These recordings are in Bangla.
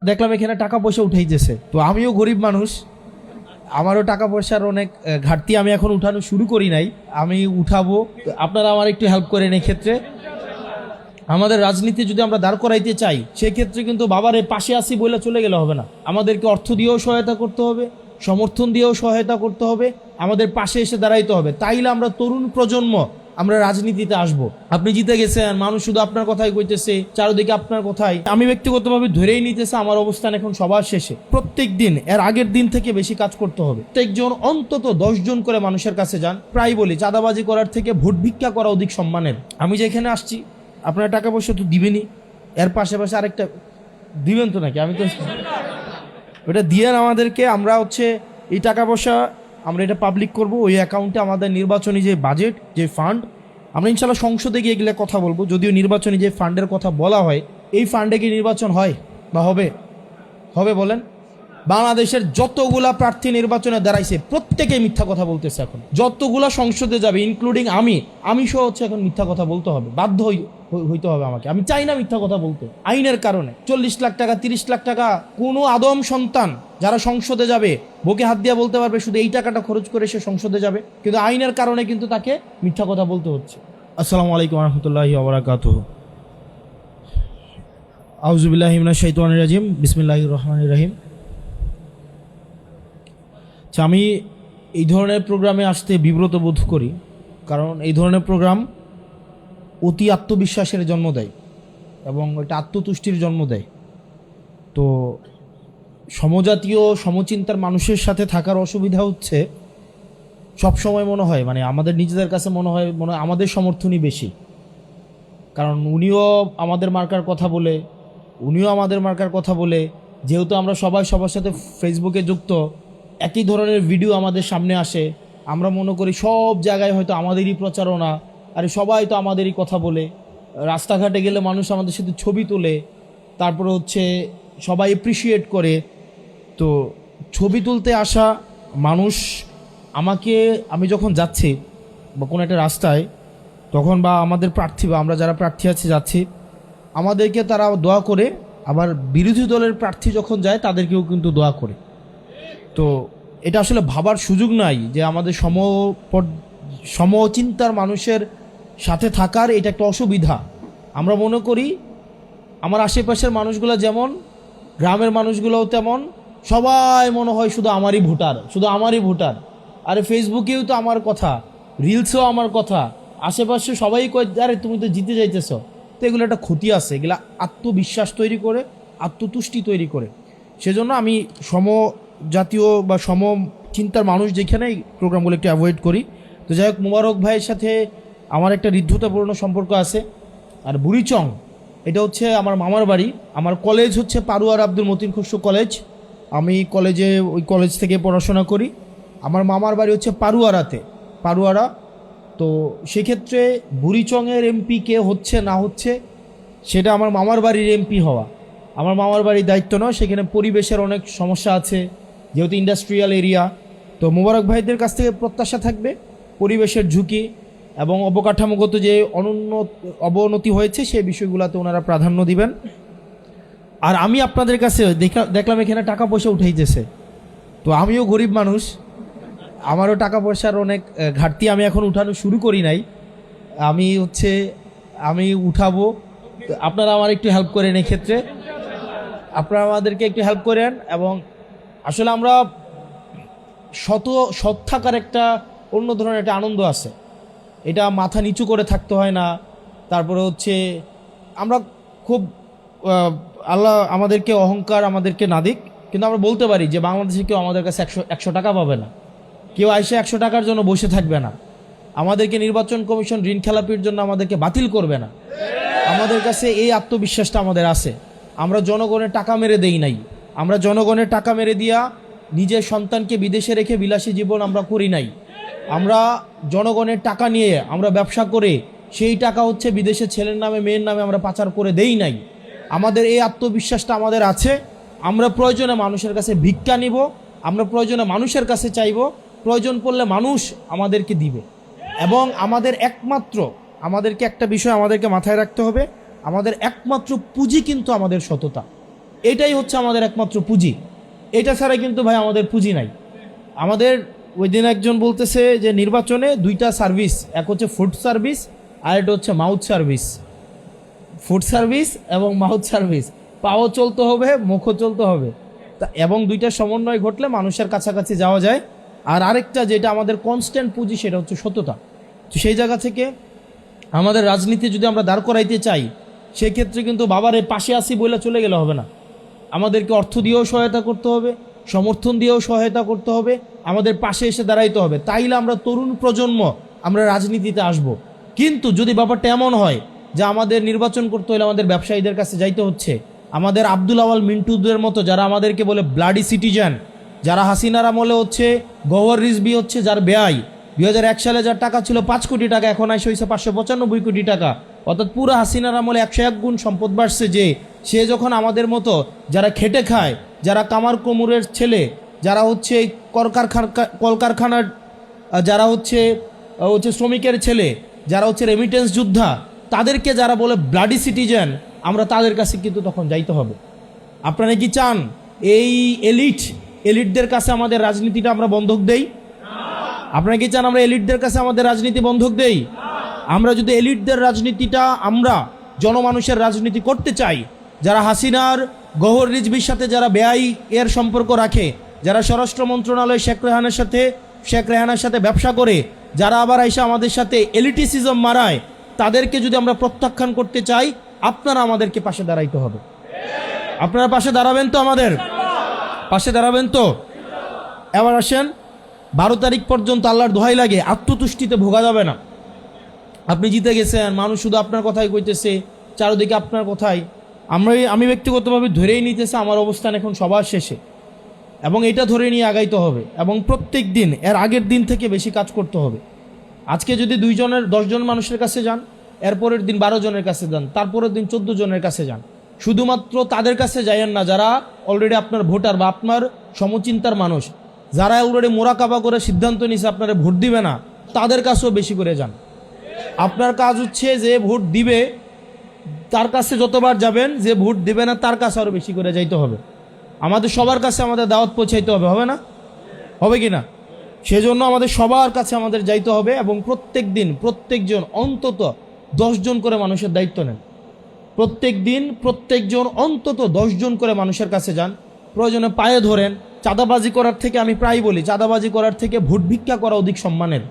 দেখলাম এখানে টাকা পয়সা উঠাইতেছে, তো আমিও গরিব মানুষ, আমারও টাকা পয়সার অনেক ঘাটতি, আমি এখন উঠানো শুরু করি নাই, আমি উঠাবো। তো আপনারা আমার একটু হেল্প করেন এই ক্ষেত্রে। আমাদের রাজনীতি যদি আমরা দাঁড় করাইতে চাই, সেক্ষেত্রে কিন্তু বাবারে পাশে আসি বলে চলে গেলে হবে না, আমাদেরকে অর্থ দিয়েও সহায়তা করতে হবে, সমর্থন দিয়েও সহায়তা করতে হবে, আমাদের পাশে এসে দাঁড়াইতে হবে, তাইলে আমরা তরুণ প্রজন্ম আমরা রাজনীতিতে আসব। আপনি জিতে গেছেন, মানুষ শুধু আপনার কথাই কইতেছে, চারদিকে আপনার কথাই, আমি ব্যক্তিগতভাবে ধরেই নিতেছে আমার অবস্থান এখন সবার শেষে। প্রত্যেক দিন এর আগের দিন থেকে বেশি কাজ করতে হবে। প্রত্যেকজন অন্তত 10 জন করে মানুষের কাছে যান। প্রায় বলি, চাঁদাবাজি করার থেকে ভোট ভিক্ষা করা অধিক সম্মানের। আমি যেখানে আসছি, আপনারা টাকা পয়সা তো দিবেনই, এর পাশাপাশি আরেকটা দিবেন তো নাকি? আমি তো ওটা দিয়ে আমাদেরকে, আমরা হচ্ছে এই টাকা পয়সা আমরা এটা পাবলিক করব, ওই অ্যাকাউন্টে আমাদের নির্বাচনী যে বাজেট, যে ফান্ড, আমরা ইনশাল্লাহ সংসদে গিয়ে এগুলো কথা বলবো। যদিও নির্বাচনী যে ফান্ডের কথা বলা হয়, এই ফান্ডে কি নির্বাচন হয় বা হবে? হবে বলেন? বাংলাদেশের যতগুলা প্রার্থী নির্বাচনে দাঁড়াইছে প্রত্যেকেই মিথ্যা কথা বলতেছে। এখন যতগুলা সংসদে যাবে, ইনক্লুডিং আমি সহ হচ্ছে এখন মিথ্যা কথা বলতে হবে, বাধ্য হইতে হবে আমাকে। আমি চাই না মিথ্যা কথা বলতে, আইনের কারণে। 40 লাখ টাকা, 30 লাখ টাকা কোনো আদম সন্তান যারা সংসদে যাবে বুকে হাত দিয়ে বলতে পারবে শুধু এই টাকাটা খরচ করে সে সংসদে যাবে, কিন্তু আইনের কারণে কিন্তু তাকে মিথ্যা কথা বলতে হচ্ছে। আসসালামু আলাইকুম রহমতুল্লাহি ওয়া বারাকাতুহু। আউযু বিল্লাহি মিনাশ শাইতানির রাজিম, বিসমিল্লাহির রহমানির রহিম। আমি এই ধরনের প্রোগ্রামে আসতে বিব্রত বোধ করি, কারণ এই ধরনের প্রোগ্রাম অতি আত্মবিশ্বাসের জন্ম দেয় এবং এটা আত্মতুষ্টির জন্ম দেয়। তো সমজাতীয় সমচিন্তার মানুষের সাথে থাকার অসুবিধা হচ্ছে, সবসময় মনে হয় মানে আমাদের নিজেদের কাছে মনে হয় আমাদের সমর্থনই বেশি, কারণ উনিও আমাদের মার্কার কথা বলে, যেহেতু আমরা সবাই সবার সাথে ফেসবুকে যুক্ত, একই ধরনের ভিডিও আমাদের সামনে আসে, আমরা মনে করি সব জায়গায় হয়তো আমাদেরই প্রচারণা, আরে সবাই তো আমাদেরই কথা বলে। রাস্তাঘাটে গেলে মানুষ আমাদের সাথে ছবি তোলে, তারপরে হচ্ছে সবাই এপ্রিসিয়েট করে। তো ছবি তুলতে আসা মানুষ আমি যখন যাচ্ছি বা কোনো একটা রাস্তায়, তখন বা আমাদের প্রার্থী বা আমরা যারা প্রার্থী আছি যাচ্ছি, আমাদেরকে তারা দোয়া করে, আবার বিরোধী দলের প্রার্থী যখন যায় তাদেরকেও কিন্তু দোয়া করে। তো এটা আসলে ভাবার সুযোগ নাই যে আমাদের সমচিন্তার মানুষের সাথে থাকার এটা একটা অসুবিধা। আমরা মনে করি আমার আশেপাশের মানুষগুলো যেমন, গ্রামের মানুষগুলোও তেমন, সবাই মনে হয় শুধু আমারই ভোটার। আরে ফেসবুকেও তো আমার কথা, রিলসেও আমার কথা, আশেপাশে সবাই কয় আরে তুমি তো জিতে যাইতেছ। তো এগুলো একটা ক্ষতি আছে, এগুলো আত্মবিশ্বাস তৈরি করে, আত্মতুষ্টি তৈরি করে। সেজন্য আমি জাতীয় বা চিন্তার মানুষ যেখানে এই প্রোগ্রামগুলো একটু অ্যাভয়েড করি। তো যাই হোক, মোবারক ভাইয়ের সাথে আমার একটা হৃদ্যতাপূর্ণ সম্পর্ক আছে। আর বুড়িচং এটা হচ্ছে আমার মামার বাড়ি। আমার কলেজ হচ্ছে পারুয়ার আব্দুল মতিন খসরু কলেজ, আমি ওই কলেজ থেকে পড়াশোনা করি। আমার মামার বাড়ি হচ্ছে পারুয়ারা। তো সেক্ষেত্রে বুড়িচংয়ের এমপি কে হচ্ছে না হচ্ছে সেটা আমার মামার বাড়ির এমপি হওয়া আমার মামার বাড়ির দায়িত্ব নয়। সেখানে পরিবেশের অনেক সমস্যা আছে, যেহেতু ইন্ডাস্ট্রিয়াল এরিয়া। তো মোবারক ভাইদের কাছ থেকে প্রত্যাশা থাকবে পরিবেশের ঝুঁকি এবং অবকাঠামোগত যে অবনতি হয়েছে সেই বিষয়গুলোতে ওনারা প্রাধান্য দিবেন। আর আমি আপনাদের কাছে দেখলাম এখানে টাকা পয়সা উঠাইতেছে, তো আমিও গরিব মানুষ, আমারও টাকা পয়সার অনেক ঘাটতি, আমি এখন উঠানো শুরু করি নাই, আমি উঠাবো। আপনারা আমার একটু হেল্প করেন এই ক্ষেত্রে, আপনারা আমাদেরকে একটু হেল্প করেন। এবং আসলে আমরা সৎ থাকার একটা অন্য ধরনের একটা আনন্দ আছে, এটা মাথা নিচু করে থাকতে হয় না। তারপরে হচ্ছে আমরা খুব আল্লাহ আমাদেরকে অহংকার আমাদেরকে না দিক, কিন্তু আমরা বলতে পারি যে বাংলাদেশে কেউ আমাদের কাছে 100 টাকা পাবে না, কেউ আইসে 100 টাকার জন্য বসে থাকবে না, আমাদেরকে নির্বাচন কমিশন ঋণ খেলাপির জন্য আমাদেরকে বাতিল করবে না। আমাদের কাছে এই আত্মবিশ্বাসটা আমাদের আছে। আমরা জনগণের টাকা মেরে দেই নাই, আমরা জনগণের টাকা মেরে দিয়া নিজের সন্তানকে বিদেশে রেখে বিলাসী জীবন আমরা করি নাই। আমরা জনগণের টাকা নিয়ে আমরা ব্যবসা করে সেই টাকা হচ্ছে বিদেশে ছেলের নামে মেয়ের নামে আমরা পাচার করে দেই নাই। আমাদের এই আত্মবিশ্বাসটা আমাদের আছে। আমরা প্রয়োজনে মানুষের কাছে ভিক্ষা নিব, আমরা প্রয়োজনে মানুষের কাছে চাইব, প্রয়োজন পড়লে মানুষ আমাদেরকে দিবে। এবং আমাদেরকে একটা বিষয় আমাদেরকে মাথায় রাখতে হবে, আমাদের একমাত্র পুঁজি কিন্তু আমাদের সততা। এটাই হচ্ছে আমাদের একমাত্র পুঁজি। এটা ছাড়া কিন্তু ভাই আমাদের পুঁজি নাই। আমাদের ওই দিন একজন বলতেছে যে নির্বাচনে দুইটা সার্ভিস, এক হচ্ছে ফুড সার্ভিস আর এটা হচ্ছে মাউথ সার্ভিস। ফুড সার্ভিস এবং মাউথ সার্ভিস, পাও চলতে হবে, মুখও চলতে হবে, তা এবং দুইটা সমন্বয় ঘটলে মানুষের কাছাকাছি যাওয়া যায়। আর আরেকটা যেটা আমাদের কনস্ট্যান্ট পুঁজি সেটা হচ্ছে সততা। তো সেই জায়গা থেকে আমাদের রাজনীতি যদি আমরা দাঁড় করাইতে চাই, সেক্ষেত্রে কিন্তু বাবারে পাশে আসি বলে চলে গেলে হবে না। আমাদেরকে অর্থ দিয়েও সহায়তা করতে হবে, সমর্থন দিয়েও সহায়তা করতে হবে, আমাদের পাশে এসে দাঁড়াইতে হবে। তাইলে আমরা তরুণ প্রজন্ম আমরা রাজনীতিতে আসব। কিন্তু যদি ব্যাপারটা এমন হয় যে আমাদের নির্বাচন করতে হলে আমাদের ব্যবসায়ীদের কাছে যাইতে হচ্ছে, আমাদের আব্দুল আওয়াল মিন্টুদের মতো যারা আমাদেরকে বলে ব্লাডি সিটিজেন, যারা হাসিনার আমলে হচ্ছে গওহর রিজভী হচ্ছে যার ব্যয় 2001 সালে যার টাকা ছিল 5 কোটি টাকা, এখন আসে হয়েছে 595 কোটি টাকা। অর্থাৎ পুরো হাসিনার আমলে 101 গুণ সম্পদ বাড়ছে। যে সে যখন আমাদের মতো যারা খেটে খায়, যারা কামার কোমরের ছেলে, যারা হচ্ছে কলকারখানার, যারা হচ্ছে শ্রমিকের ছেলে, যারা হচ্ছে রেমিটেন্স যোদ্ধা, তাদেরকে যারা বলে ব্লাডি সিটিজেন, আমরা তাদের কাছে কিন্তু তখন যাইতে হবে। আপনারা কি চান এই এলিটদের কাছে আমাদের রাজনীতিটা আমরা বন্ধক দেই? আপনারা কি চান আমরা এলিটদের কাছে আমাদের রাজনীতি বন্ধক দেই? আমরা যদি এলিটদের রাজনীতিটা, আমরা জনমানুষের রাজনীতি করতে চাই, যারা হাসিনার গওহর রিজভির সাথে যারা বেআই এর সম্পর্ক রাখে, যারা স্বরাষ্ট্র মন্ত্রণালয় শেখ রেহানার সাথে ব্যবসা করে, যারা আবার আইসা আমাদের সাথে এলিটিসিজম মারায়, তাদেরকে যদি আমরা প্রত্যাখ্যান করতে চাই, আপনারা আমাদেরকে পাশে দাঁড়াইতে হবে। আপনারা পাশে দাঁড়াবেন তো? আমাদের পাশে দাঁড়াবেন তো? এবার আসেন, 12 তারিখ পর্যন্ত আল্লাহর দোহাই লাগে আত্মতুষ্টিতে ভোগা যাবে না। আপনি জিতে গেছেন, মানুষ শুধু আপনার কথাই কইতেছে, চারদিকে আপনার কথাই। আমি ব্যক্তিগতভাবে ধরেই নিতেছে আমার অবস্থান এখন সবার শেষে, এবং এটা ধরে নিয়ে আগাইতে হবে, এবং প্রত্যেক দিন এর আগের দিন থেকে বেশি কাজ করতে হবে। আজকে যদি 10 জন মানুষের কাছে যান, এরপরের দিন 12 জনের কাছে যান, তারপরের দিন 14 জনের কাছে যান। শুধুমাত্র তাদের কাছে যাইয়েন না যারা অলরেডি আপনার ভোটার বা আপনার সমচিন্তার মানুষ, যারা অলরেডি মোরাকাবা করে সিদ্ধান্ত নিছে আপনারা ভোট দিবে না, তাদের কাছেও বেশি করে যান। আপনার কাজ হচ্ছে যে ভোট দিবে তার কাছে যতবার যাবেন, যে ভোট দিবে না তার কাছে আরও বেশি করে যাইতে হবে। আমাদের সবার কাছে আমাদের দাওয়াত পৌঁছাইতে হবে, হবে না? হবে কি না? সেজন্য আমাদের সবার কাছে আমাদের যাইতে হবে, এবং প্রত্যেক দিন প্রত্যেকজন অন্তত 10 জন করে মানুষের দায়িত্ব নেন। প্রত্যেক দিন প্রত্যেকজন অন্তত 10 জন করে মানুষের কাছে যান, প্রয়োজনে পায়ে ধরেন। চাঁদাবাজি করার থেকে, আমি প্রায় বলি, চাঁদাবাজি করার থেকে ভোট ভিক্ষা করা অধিক সম্মানের।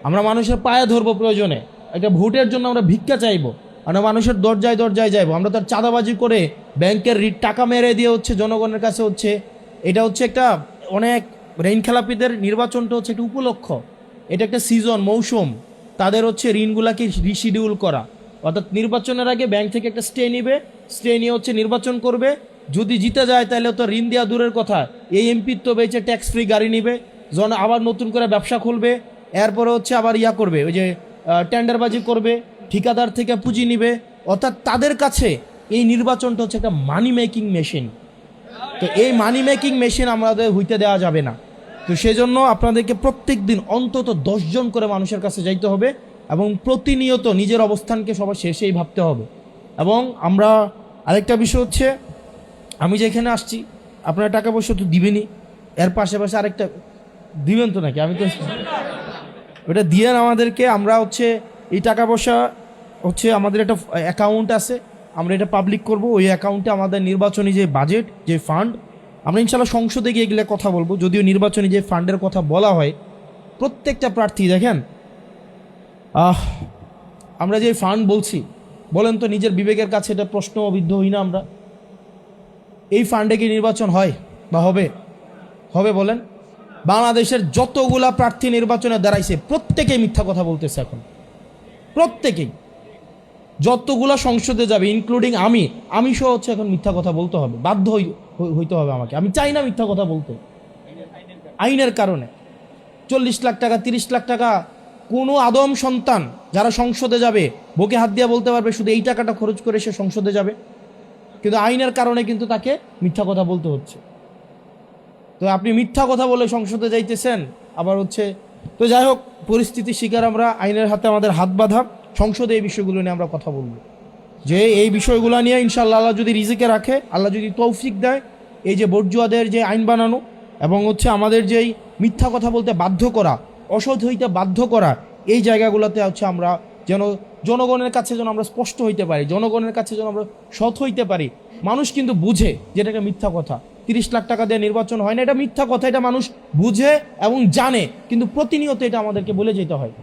আমরা মানুষের পায়ে ধরবো, প্রয়োজনে একটা ভোটের জন্য আমরা ভিক্ষা চাইবো, আমরা মানুষের দরজায় যাইবো। আমরা তার চাঁদাবাজি করে ব্যাংকের টাকা মেরে দিয়ে হচ্ছে জনগণের কাছে হচ্ছে, এটা হচ্ছে একটা অনেক ঋণ খেলাপিদের নির্বাচনটা হচ্ছে একটা উপলক্ষ, এটা একটা সিজন, মৌসুম, তাদের হচ্ছে ঋণগুলাকে রিশিডিউল করা। অর্থাৎ নির্বাচনের আগে ব্যাংক থেকে একটা স্টে নিবে, স্টে নিয়ে হচ্ছে নির্বাচন করবে। যদি জিতে যায় তাহলে তো ঋণ দেওয়া দূরের কথা, এই এমপির তো বেঁচে ট্যাক্স ফ্রি গাড়ি নিবে, আবার নতুন করে ব্যবসা খুলবে, এরপরে হচ্ছে আবার করবে, ওই যে টেন্ডারবাজি করবে, ঠিকাদার থেকে পুঁজি নিবে। অর্থাৎ তাদের কাছে এই নির্বাচনটা হচ্ছে একটা মানি মেকিং মেশিন। তো এই মানি মেকিং মেশিন আমাদের হইতে দেওয়া যাবে না। তো সেজন্য আপনাদেরকে প্রত্যেক দিন অন্তত 10 জন করে মানুষের কাছে যাইতে হবে, এবং প্রতিনিয়ত নিজের অবস্থানকে সবার শেষেই ভাবতে হবে। এবং আমরা আরেকটা বিষয় হচ্ছে, আমি যেখানে আসছি আপনারা টাকা পয়সা তো দিবেনই, এর পাশাপাশি আরেকটা দিবেন তো নাকি? আমি তো ওটা দিয়ে আমাদেরকে, আমরা হচ্ছে এই টাকা পয়সা হচ্ছে আমাদের একটা অ্যাকাউন্ট আছে, আমরা এটা পাবলিক করব। ওই অ্যাকাউন্টে আমাদের নির্বাচনী যে বাজেট, যে ফান্ড, আমরা ইনশাল্লাহ সংসদে গিয়ে এগুলো কথা বলবো। যদিও নির্বাচনী যে ফান্ডের কথা বলা হয়, প্রত্যেকটা প্রার্থী দেখেন, আমরা যে ফান্ড বলছি, বলেন তো নিজের বিবেকের কাছে এটা প্রশ্নবিদ্ধ হই না আমরা? এই ফান্ডে কি নির্বাচন হয় বা হবে? হবে বলেন? বাংলাদেশের যতগুলা প্রার্থী নির্বাচনে দাঁড়াইছে প্রত্যেকেই মিথ্যা কথা বলতেছে এখন, প্রত্যেকেই। যতগুলা সংসদে যাবে, ইনক্লুডিং আমি সহ হচ্ছে এখন মিথ্যা কথা বলতে হবে, বাধ্য হইতে হবে আমাকে। আমি চাই না মিথ্যা কথা বলতে, আইনের কারণে। 40 লাখ টাকা, 30 লাখ টাকা কোনো আদম সন্তান যারা সংসদে যাবে বুকে হাত দিয়ে বলতে পারবে শুধু এই টাকাটা খরচ করে সে সংসদে যাবে? কিন্তু আইনের কারণে কিন্তু তাকে মিথ্যা কথা বলতে হচ্ছে। তো আপনি মিথ্যা কথা বলে সংসদে যাইতেছেন, আবার হচ্ছে। তো যাই হোক, পরিস্থিতির শিকার আমরা, আইনের হাতে আমাদের হাত বাঁধা, সংসদে এই বিষয়গুলো নিয়ে আমরা কথা বলবো। যে এই বিষয়গুলো নিয়ে ইনশাআল্লাহ আল্লাহ যদি রিজিকে রাখে, আল্লাহ যদি তৌফিক দেয়, এই যে বর্জুয়াদের যে আইন বানানো এবং হচ্ছে আমাদের যেই মিথ্যা কথা বলতে বাধ্য করা, অসৎ হইতে বাধ্য করা, এই জায়গাগুলোতে হচ্ছে আমরা যেন জনগণের কাছে যেন আমরা স্পষ্ট হইতে পারি, জনগণের কাছে যেন আমরা সৎ হইতে পারি। মানুষ কিন্তু বুঝে যেটা একটা মিথ্যা কথা, 30 লাখ টাকা দিয়ে নির্বাচন হয় না, এটা মিথ্যা কথা, এটা মানুষ বুঝে এবং জানে, কিন্তু প্রতিনিয়ত এটা আমাদেরকে বলে যেতে হয়।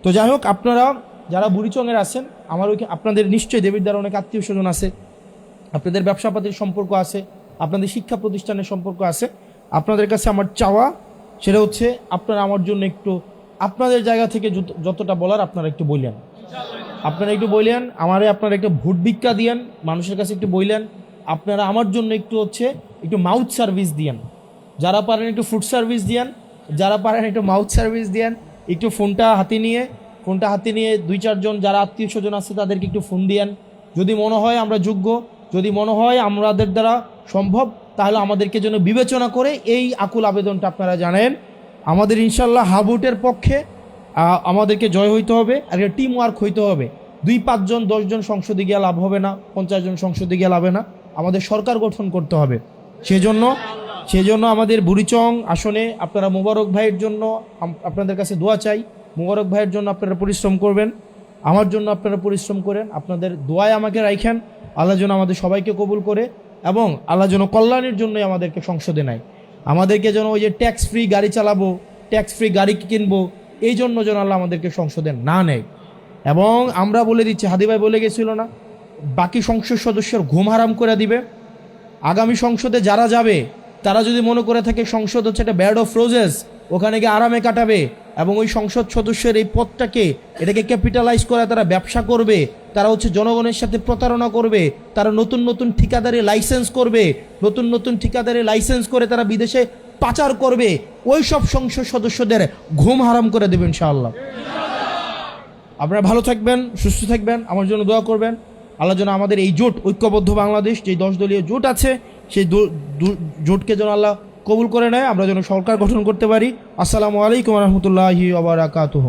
তো যাই হোক, আপনারা যারা বুড়িচংয়ের আছেন, আমার ওইখানে আপনাদের নিশ্চয়ই দেবিদ্বার অনেক আত্মীয় স্বজন আছে, আপনাদের ব্যবসাপাতির সম্পর্ক আছে, আপনাদের শিক্ষা প্রতিষ্ঠানের সম্পর্ক আছে। আপনাদের কাছে আমার চাওয়া সেটা হচ্ছে আপনারা আমার জন্য একটু আপনাদের জায়গা থেকে যতটা বলার আপনারা একটু বললেন, আপনারা একটু বললেন আমারে, আপনারা একটু ভোট ভিক্ষা দিয়েন, মানুষের কাছে একটু বললেন, আপনারা আমার জন্য একটু হচ্ছে একটু মাউথ সার্ভিস দিয়েন, যারা পারেন একটু ফুড সার্ভিস দিয়েন, যারা পারেন একটু মাউথ সার্ভিস দিয়েন, একটু ফোনটা হাতে নিয়ে 2-4 জন যারা আত্মীয় স্বজন আছে তাদেরকে একটু ফোন দিয়েন। যদি মনে হয় আমরা যোগ্য, যদি মনে হয় আমাদের দ্বারা সম্ভব, তাহলে আমাদেরকে যেন বিবেচনা করে এই আকুল আবেদনটা আপনারা জানেন। আমাদের ইনশাল্লাহ হাবুটের পক্ষে আমাদেরকে জয় হইতে হবে, আর একটা টিম ওয়ার্ক হইতে হবে। 2-5 জন 10 জন সংসদে গিয়ে লাভ হবে না, 50 জন সংসদে গিয়ে লাভে না, আমাদের সরকার গঠন করতে হবে। সেজন্য আমাদের বুড়িচং আসনে আপনারা মোবারক ভাইয়ের জন্য আপনাদের কাছে দোয়া চাই। মোবারক ভাইয়ের জন্য আপনারা পরিশ্রম করবেন, আমার জন্য আপনারা পরিশ্রম করেন, আপনাদের দোয়ায় আমাকে রাখেন। আল্লাহ যেন আমাদের সবাইকে কবুল করে এবং আল্লাহ যেন কল্যাণের জন্যই আমাদেরকে সংসদে নেয়। আমাদেরকে যেন ওই যে ট্যাক্স ফ্রি গাড়ি চালাবো, ট্যাক্স ফ্রি গাড়ি কিনবো, এই জন্য যেন আল্লাহ আমাদেরকে সংসদে না নেয়। এবং আমরা বলে দিচ্ছি, হাদি ভাই বলে গেছিল না, বাকি সংসদ সদস্যের ঘুম হারাম করে দিবে। আগামী সংসদে যারা যাবে তারা যদি মনে করে থাকে সংসদ হচ্ছে একটা ব্যাড অফ রোজেস, ওখানে গিয়ে আরামে কাটাবে এবং ওই সংসদ সদস্যের এই পদটাকে এটাকে ক্যাপিটালাইজ করে তারা ব্যবসা করবে, তারা হচ্ছে জনগণের সাথে প্রতারণা করবে, তারা নতুন নতুন ঠিকাদারি লাইসেন্স করবে, নতুন নতুন ঠিকাদারি লাইসেন্স করে তারা বিদেশে পাচার করবে, ওই সব সংসদ সদস্যদের ঘুম হারাম করে দেবেন ইনশাআল্লাহ। আপনারা ভালো থাকবেন, সুস্থ থাকবেন, আমার জন্য দোয়া করবেন। আল্লাহ যেন আমাদের এই জোট, ঐক্যবদ্ধ বাংলাদেশ যে 10 দলীয় জোট আছে, সেই জোটকে যেন আল্লাহ কবুল করে নেয়, আমরা যেন সরকার গঠন করতে পারি। আসসালামু আলাইকুম ওয়া রাহমাতুল্লাহি ওয়া বারাকাতুহু।